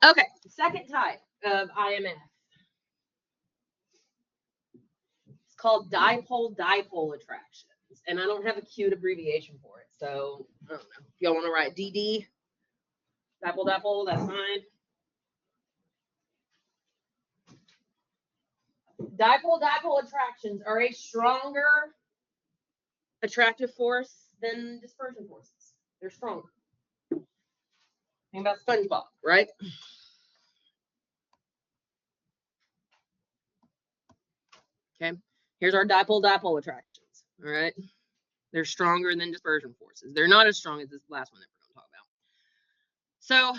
Okay, second type of IMF. It's called dipole-dipole attractions. And I don't have a cute abbreviation for it. So, I don't know. If y'all want to write DD, dipole-dipole, that's fine. Dipole-dipole attractions are a stronger attractive force than dispersion forces. They're stronger. Think about SpongeBob, right? Okay, here's our dipole-dipole attractions. All right, they're stronger than dispersion forces. They're not as strong as this last one that we're going to talk about. So,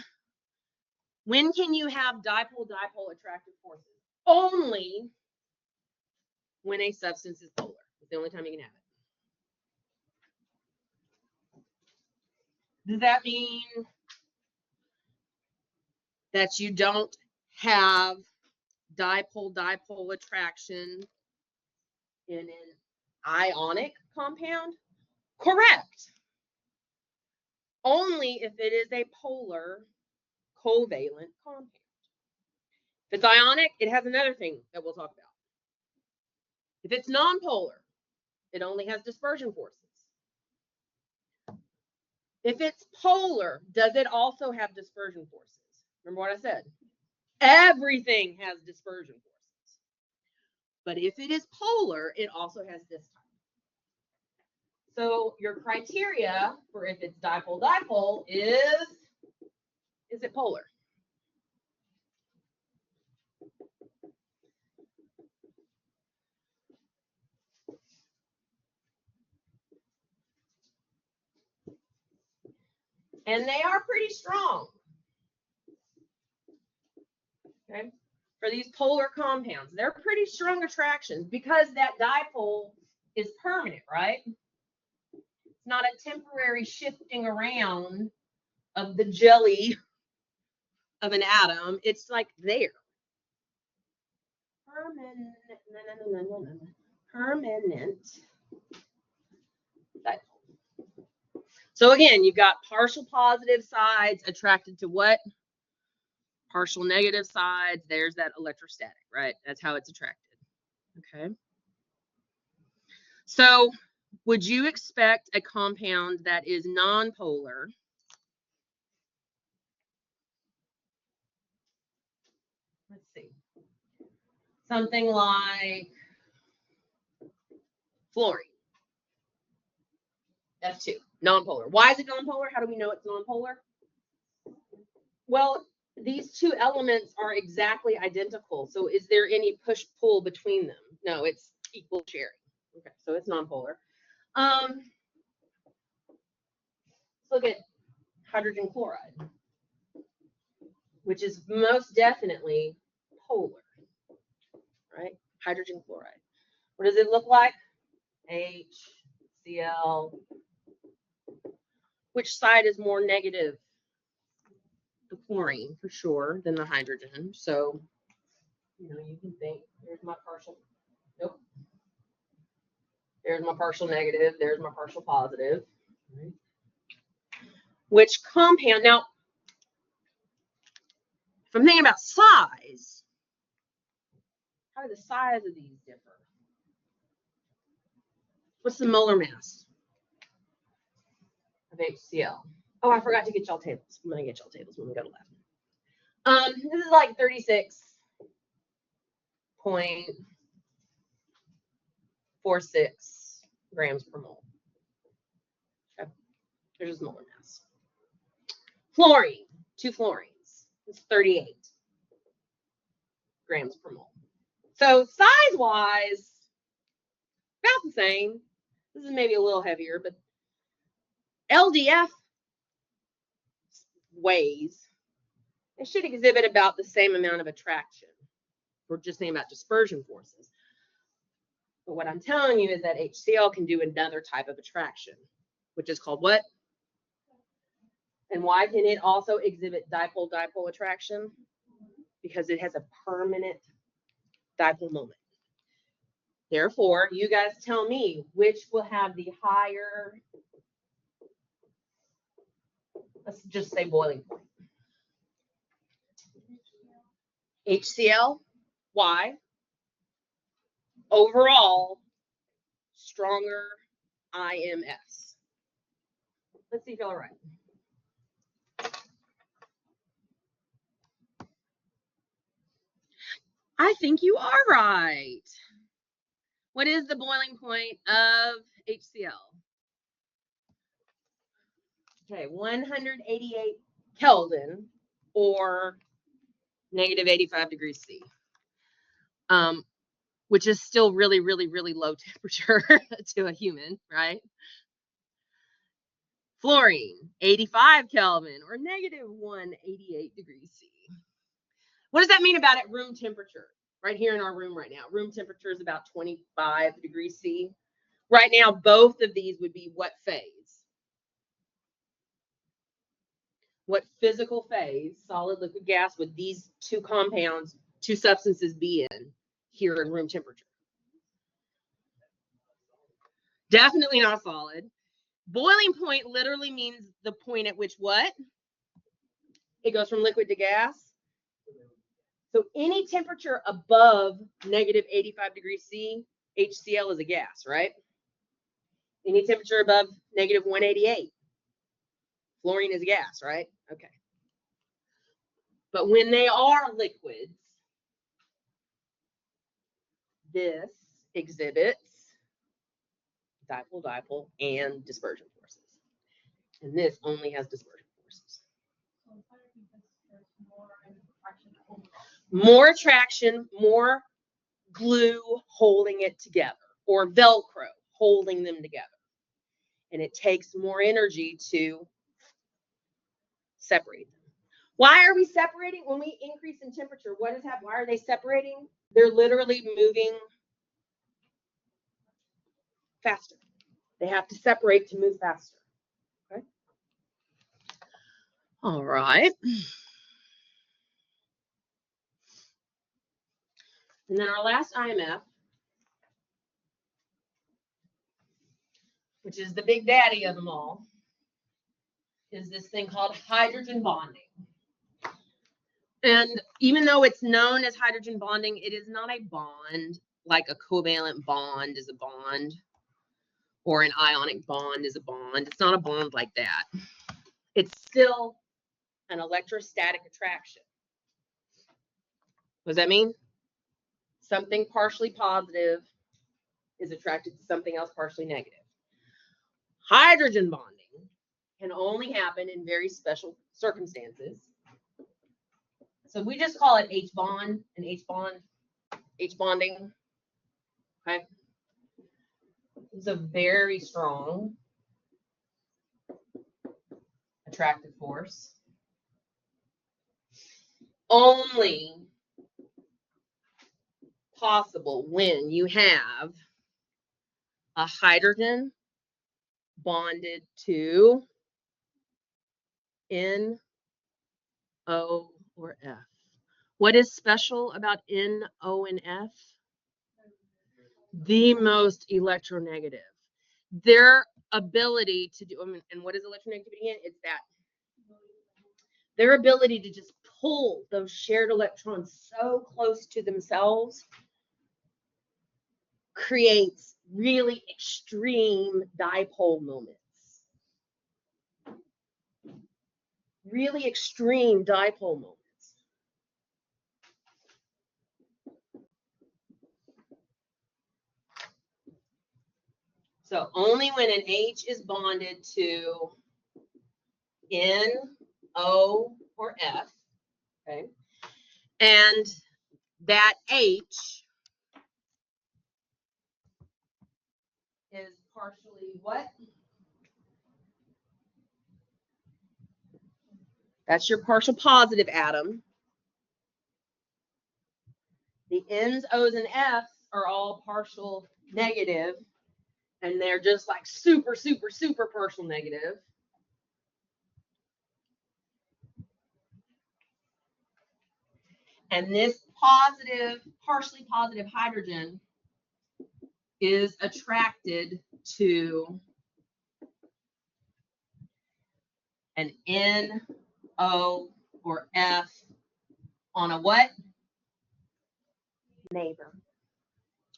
when can you have dipole-dipole attractive forces? Only when a substance is polar. It's the only time you can have it. Does that mean that you don't have dipole-dipole attraction in an ionic compound? Correct. Only if it is a polar covalent compound. If it's ionic, it has another thing that we'll talk about. If it's nonpolar, it only has dispersion forces. If it's polar, does it also have dispersion forces? Remember what I said? Everything has dispersion forces. But if it is polar, it also has this type. So your criteria for if it's dipole-dipole is it polar? And they are pretty strong. Okay, for these polar compounds, they're pretty strong attractions because that dipole is permanent, right? It's not a temporary shifting around of the jelly of an atom. It's like there. Permanent dipole. So again, you've got partial positive sides attracted to what? Partial negative sides. There's that electrostatic, right? That's how it's attracted. Okay. So would you expect a compound that is nonpolar let's see, something like fluorine, F2, nonpolar. Why is it nonpolar? How do we know it's nonpolar? Well, these two elements are exactly identical. So is there any push-pull between them? No, it's equal sharing. Okay, so it's nonpolar. Let's look at hydrogen chloride, which is most definitely polar, right? Hydrogen chloride. What does it look like? HCl. Which side is more negative? The chlorine, for sure, than the hydrogen. So, you know, you can think, there's my partial. Nope. There's my partial negative. There's my partial positive. Right. Which compound? Now, if I'm thinking about size, how do the size of these differ? What's the molar mass of HCl? Oh, I forgot to get y'all tables. I'm going to get y'all tables when we go to lab. This is like 36.46 grams per mole. Okay. There's just molar mass. Fluorine, 2 fluorines. It's 38 grams per mole. So size-wise, about the same. This is maybe a little heavier, but LDF weighs, it should exhibit about the same amount of attraction. We're just saying about dispersion forces. But what I'm telling you is that HCl can do another type of attraction, which is called what? And why can it also exhibit dipole-dipole attraction? Because it has a permanent dipole moment. Therefore, you guys tell me which will have the higher, let's just say boiling point. HCl, why? Overall, stronger IMFs. Let's see if y'all are right. I think you are right. What is the boiling point of HCl? Okay, 188 Kelvin or negative 85 degrees C, which is still really, really, really low temperature to a human, right? Fluorine, 85 Kelvin or negative 188 degrees C. What does that mean about at room temperature? Right here in our room right now, room temperature is about 25 degrees C. Right now, both of these would be what phase? What physical phase, solid, liquid, gas, would these two compounds, two substances be in here in room temperature? Definitely not solid. Boiling point literally means the point at which what? It goes from liquid to gas. So any temperature above negative 85 degrees C, HCl is a gas, right? Any temperature above negative 188, fluorine is a gas, right? Okay. But when they are liquids, this exhibits dipole-dipole and dispersion forces. And this only has dispersion forces. More attraction, more glue holding it together, or Velcro holding them together. And it takes more energy to separate them. Why are we separating? When we increase in temperature, what is happening? Why are they separating? They're literally moving faster. They have to separate to move faster. Okay. All right. And then our last IMF, which is the big daddy of them all, is this thing called hydrogen bonding. And even though it's known as hydrogen bonding, it is not a bond like a covalent bond is a bond or an ionic bond is a bond. It's not a bond like that. It's still an electrostatic attraction. What does that mean? Something partially positive is attracted to something else partially negative. Hydrogen bonding can only happen in very special circumstances. So we just call it H bond and H bonding. Okay. It's a very strong attractive force. Only possible when you have a hydrogen bonded to N, O, or F. What is special about N, O, and F? The most electronegative. Their ability to do, and what is electronegativity again? It's that their ability to just pull those shared electrons so close to themselves creates really extreme dipole moments. Really extreme dipole moments. So only when an H is bonded to N, O, or F, okay, and that H is partially what? That's your partial positive atom. The N's, O's, and F's are all partial negative, and they're just like super, super, super partial negative. And this positive, partially positive hydrogen is attracted to an N, O, or F on a what? neighbor.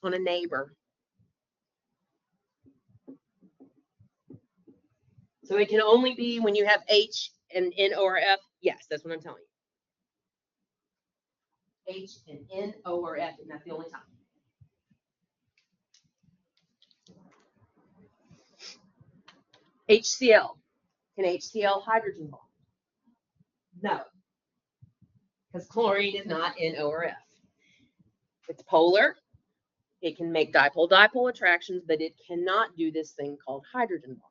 On a neighbor. So it can only be when you have H and N or F. Yes, that's what I'm telling you. H and N, O, or F, and that's the only time. HCl. Can HCl hydrogen bond? No. Because chlorine is not N, O, or F. It's polar. It can make dipole-dipole attractions, but it cannot do this thing called hydrogen bond.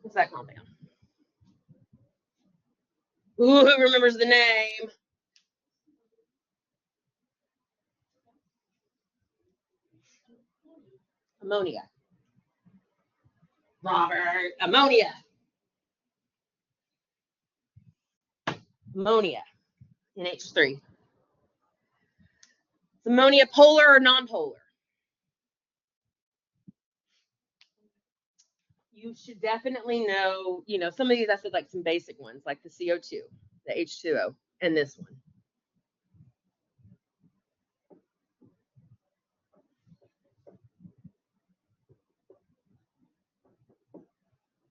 What's that compound? Ooh, who remembers the name? Ammonia. Robert, ammonia. Ammonia, NH3. Is ammonia polar or non-polar? You should definitely know, you know, some of these I said like some basic ones, like the CO2, the H2O, and this one.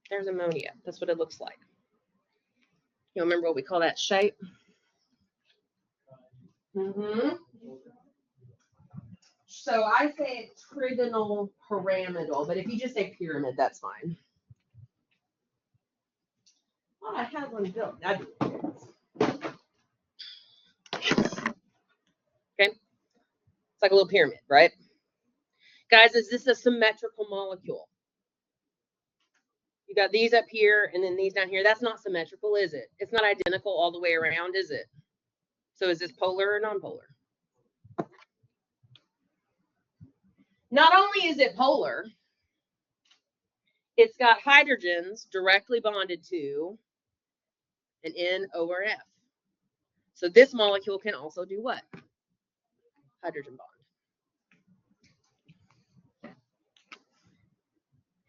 There's ammonia. That's what it looks like. You remember what we call that shape? Mm-hmm. So I say trigonal pyramidal, but if you just say pyramid, that's fine. Oh, I had one built. That'd be good. Okay. It's like a little pyramid, right? Guys, is this a symmetrical molecule? You got these up here and then these down here. That's not symmetrical, is it? It's not identical all the way around, is it? So is this polar or non-polar? Not only is it polar, it's got hydrogens directly bonded to an N, O, or F. So this molecule can also do what? Hydrogen bond.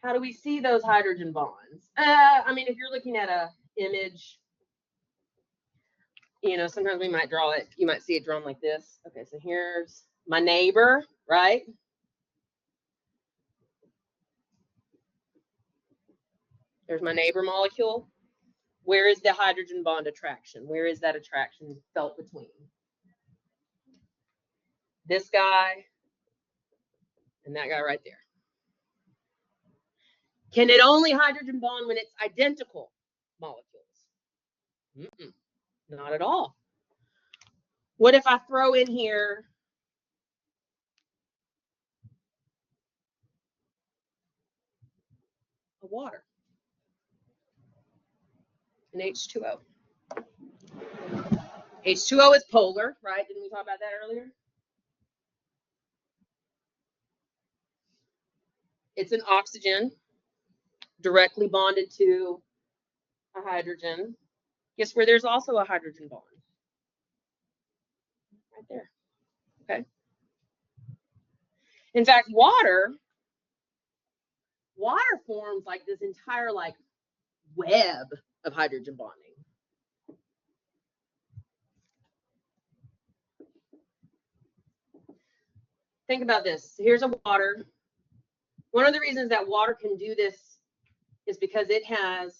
How do we see those hydrogen bonds? I mean, if you're looking at a image, you know, sometimes we might draw it. You might see it drawn like this. Okay, so here's my neighbor, right? There's my neighbor molecule. Where is the hydrogen bond attraction? Where is that attraction felt between? This guy and that guy right there. Can it only hydrogen bond when it's identical molecules? Not at all. What if I throw in here a water? An H2O. H2O is polar, right? Didn't we talk about that earlier? It's an oxygen directly bonded to a hydrogen. Guess where there's also a hydrogen bond? Right there. Okay. In fact, water forms like this entire like web of hydrogen bonding. Think about this. Here's a water. One of the reasons that water can do this is because it has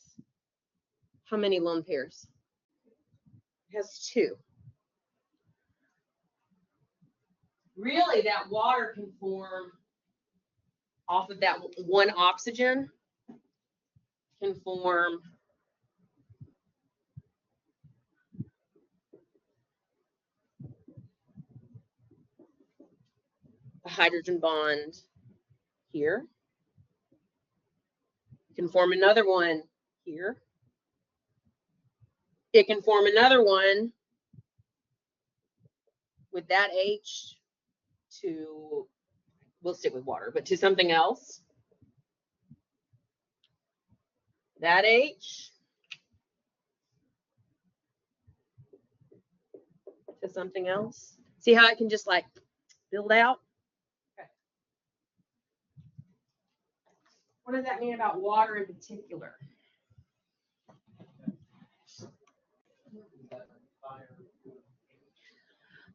how many lone pairs? It has 2. Really, that water can form off of that one oxygen, can form a hydrogen bond here. It can form another one here. It can form another one with that H to, we'll stick with water, but to something else. That H to something else. See how it can just like build out? Okay. What does that mean about water in particular?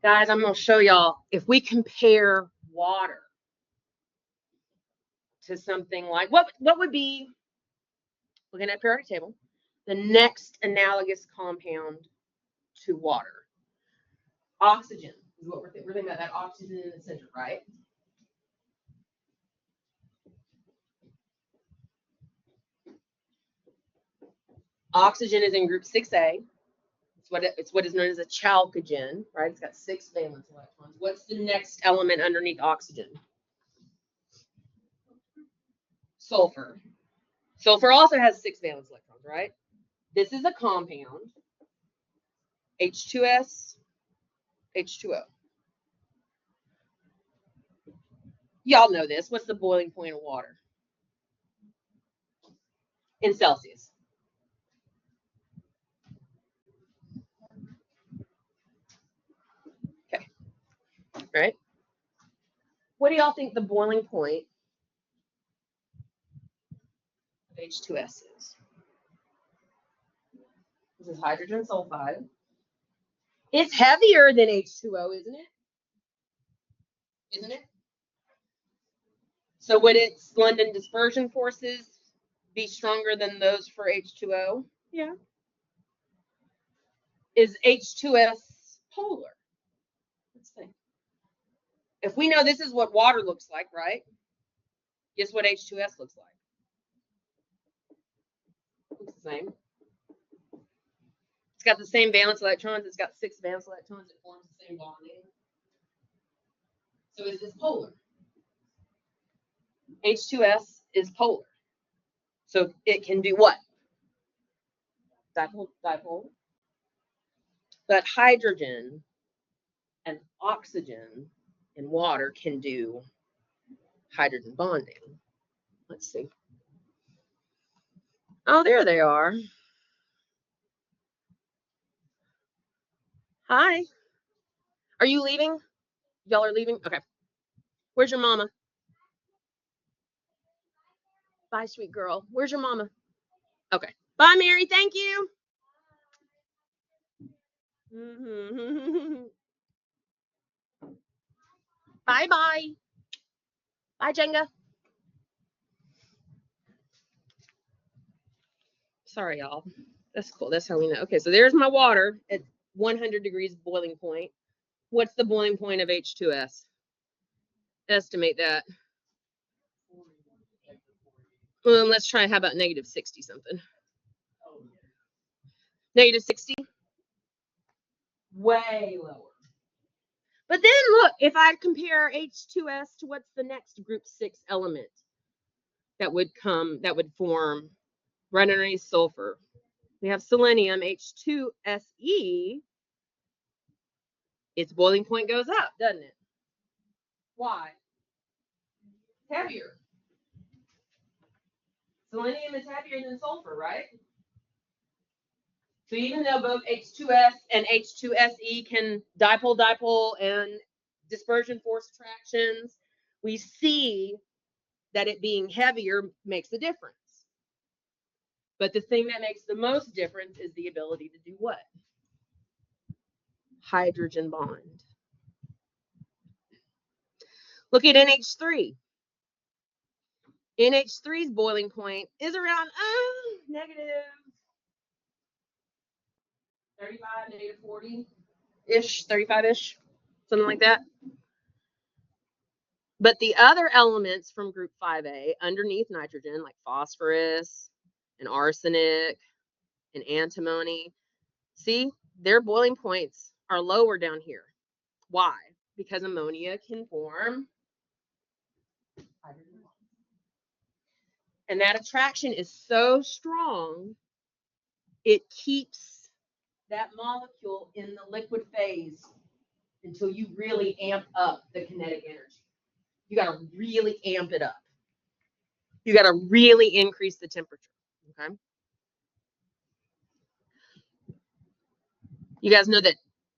Guys, I'm going to show y'all, if we compare water to something like, what would be, looking at periodic table, the next analogous compound to water? Oxygen is what we're thinking about, that oxygen in the center, right? Oxygen is in group 6A. It's what is known as a chalcogen, right? It's got 6 valence electrons. What's the next element underneath oxygen? Sulfur. Sulfur also has 6 valence electrons, right? This is a compound, H2S, H2O. Y'all know this. What's the boiling point of water? In Celsius. Okay. All right. What do y'all think the boiling point of H2S is? This is hydrogen sulfide. It's heavier than H2O, isn't it? Isn't it? So would its London dispersion forces be stronger than those for H2O? Yeah. Is H2S polar? Let's think. If we know this is what water looks like, right? Guess what H2S looks like? Looks the same. It's got the same valence electrons. It's got 6 valence electrons. It forms the same bonding. So is this polar? H2S is polar. So it can do what? Dipole. But hydrogen and oxygen and water can do hydrogen bonding. Let's see. Oh, there they are. Hi. Are you leaving? Y'all are leaving? Okay. Where's your mama? Bye, sweet girl. Where's your mama? Okay. Bye, Mary. Thank you. Bye-bye. Bye, Jenga. Sorry, y'all. That's cool. That's how we know. Okay, so there's my water at 100 degrees boiling point. What's the boiling point of H2S? Estimate that. Let's try, how about negative 60 something? Negative 60? Way lower. But then look, if I compare H2S to what's the next group 6 element that would form right underneath sulfur. We have selenium, H2Se. Its boiling point goes up, doesn't it? Why? Heavier. Selenium is heavier than sulfur, right? So even though both H2S and H2Se can dipole and dispersion force attractions, we see that it being heavier makes a difference. But the thing that makes the most difference is the ability to do what? Hydrogen bond. Look at NH3. NH3's boiling point is around negative 35, negative 40-ish, 35-ish, something like that. But the other elements from group 5A underneath nitrogen, like phosphorus and arsenic and antimony, see, their boiling points are lower down here. Why? Because ammonia can form hydrogen. And that attraction is so strong, it keeps that molecule in the liquid phase until you really amp up the kinetic energy. You got to really amp it up. You got to really increase the temperature. Okay. You guys know that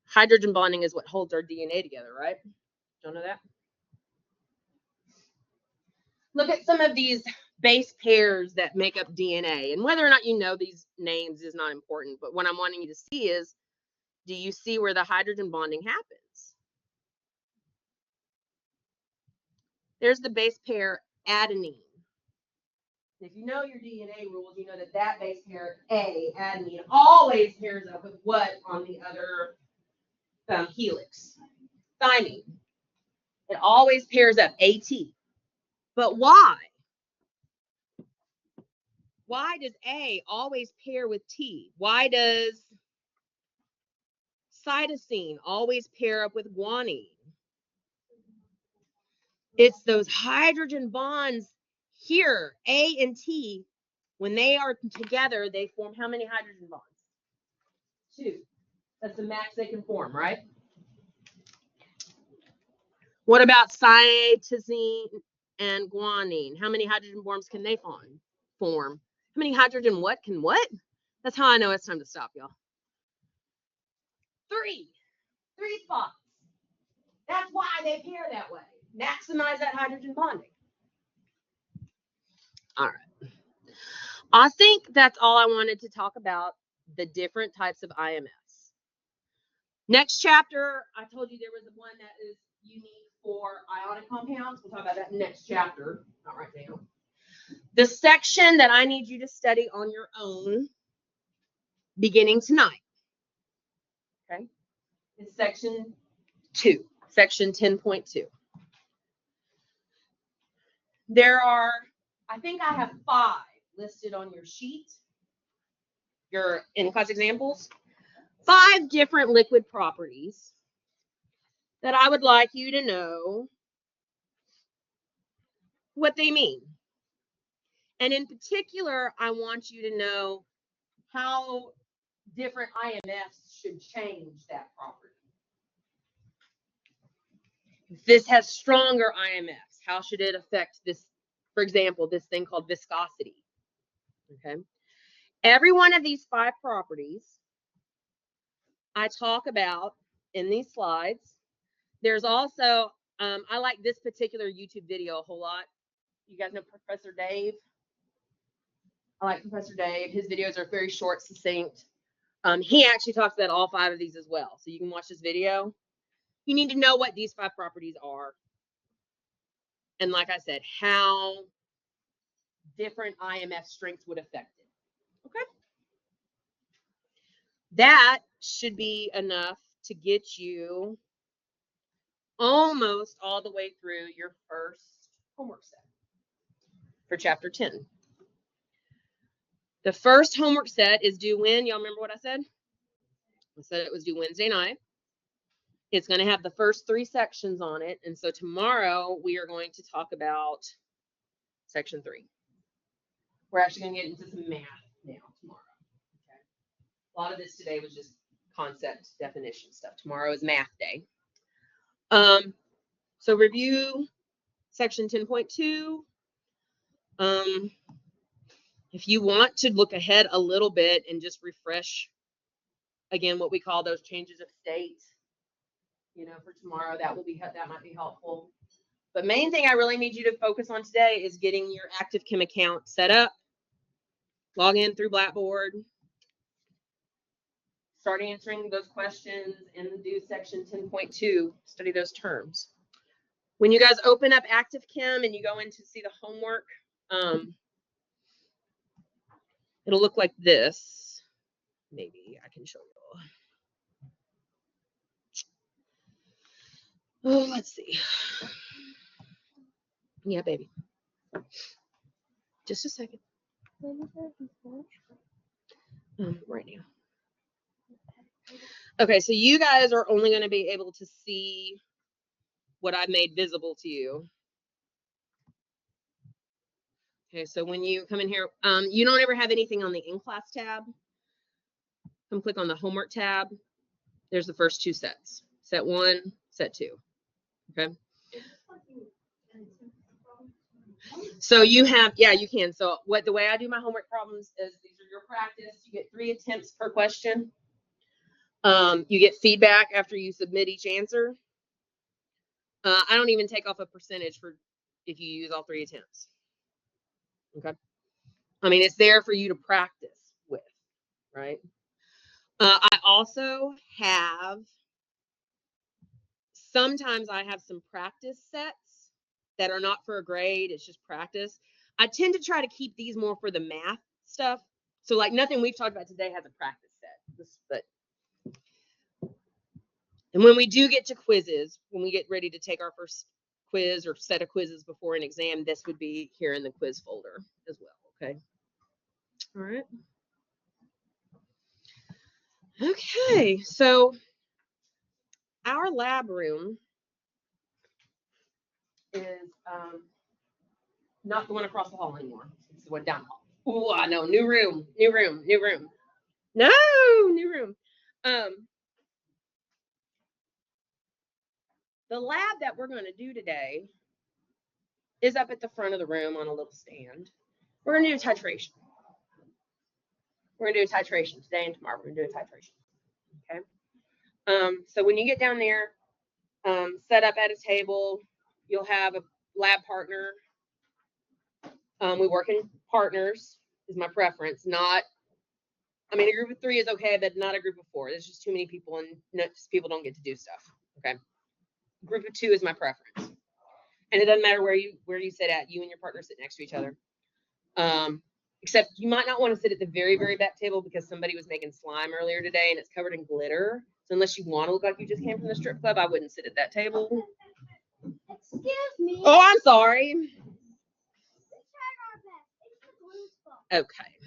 hydrogen bonding is what holds our DNA together, right? Don't know that? Look at some of these base pairs that make up DNA, and whether or not you know these names is not important, but what I'm wanting you to see is, do you see where the hydrogen bonding happens? There's the base pair adenine. If you know your DNA rules, you know that that base pair A, adenine, always pairs up with what on the other helix? Thymine. It always pairs up, AT. But why? Why does A always pair with T? Why does cytosine always pair up with guanine? It's those hydrogen bonds here, A and T, when they are together, they form how many hydrogen bonds? 2. That's the max they can form, right? What about cytosine and guanine? How many hydrogen bonds can they form? How many hydrogen what? That's how I know it's time to stop, y'all. 3 spots. That's why they pair that way. Maximize that hydrogen bonding. All right. I think that's all I wanted to talk about, the different types of IMFs. Next chapter, I told you there was one that is unique for ionic compounds. We'll talk about that next chapter, not right now. The section that I need you to study on your own beginning tonight, okay, is section 2, section 10.2. There are, I think I have 5 listed on your sheet, your in-class examples, 5 different liquid properties that I would like you to know what they mean. And in particular, I want you to know how different IMFs should change that property. If this has stronger IMFs, how should it affect this, for example, this thing called viscosity? Okay. Every one of these 5 properties I talk about in these slides. There's also, I like this particular YouTube video a whole lot. You guys know Professor Dave? I like Professor Dave. His videos are very short, succinct. He actually talks about all 5 of these as well. So you can watch this video. You need to know what these 5 properties are. And like I said, how different IMF strengths would affect it. Okay. That should be enough to get you almost all the way through your first homework set for chapter 10. The first homework set is due when? Y'all remember what I said? I said it was due Wednesday night. It's going to have the first 3 sections on it. And so tomorrow we are going to talk about section 3. We're actually going to get into some math now tomorrow. Okay. A lot of this today was just concept definition stuff. Tomorrow is math day. So review section 10.2. If you want to look ahead a little bit and just refresh again what we call those changes of state, you know, for tomorrow, that might be helpful. But main thing I really need you to focus on today is getting your active chem account set up. Log in through Blackboard. Start answering those questions in the due section 10.2. Study those terms. When you guys open up active chem and you go in to see the homework, it'll look like this. Maybe I can show you. Oh, let's see. Yeah, baby. Just a second. Right now. Okay, so you guys are only going to be able to see what I've made visible to you. Okay, so when you come in here, you don't ever have anything on the in-class tab. Come click on the homework tab. There's the first 2 sets. Set 1, set 2. Okay. So you have, yeah, you can. So the way I do my homework problems is these are your practice. You get 3 attempts per question. You get feedback after you submit each answer. I don't even take off a percentage for if you use all 3 attempts. Okay. I mean, it's there for you to practice with, right? I also have, sometimes I have some practice sets that are not for a grade. It's just practice. I tend to try to keep these more for the math stuff. So like nothing we've talked about today has a practice set. And when we do get to quizzes, when we get ready to take our first quiz or set of quizzes before an exam, this would be here in the quiz folder as well. Okay. All right. Okay. So our lab room is not the one across the hall anymore. It's the one down the hall. Oh, I know. New room. No, new room. The lab that we're going to do today is up at the front of the room on a little stand. We're going to do a titration. We're going to do a titration today and tomorrow. We're going to do a titration. Okay. So when you get down there, set up at a table, you'll have a lab partner. We work in partners is my preference. Not, I mean, a group of 3 is okay, but not a group of 4. There's just too many people and people don't get to do stuff. Okay. Group of 2 is my preference. And it doesn't matter where you sit at. You and your partner sit next to each other. Except you might not want to sit at the very, very back table because somebody was making slime earlier today and it's covered in glitter. So unless you want to look like you just came from the strip club, I wouldn't sit at that table. Excuse me. Oh, I'm sorry. Okay.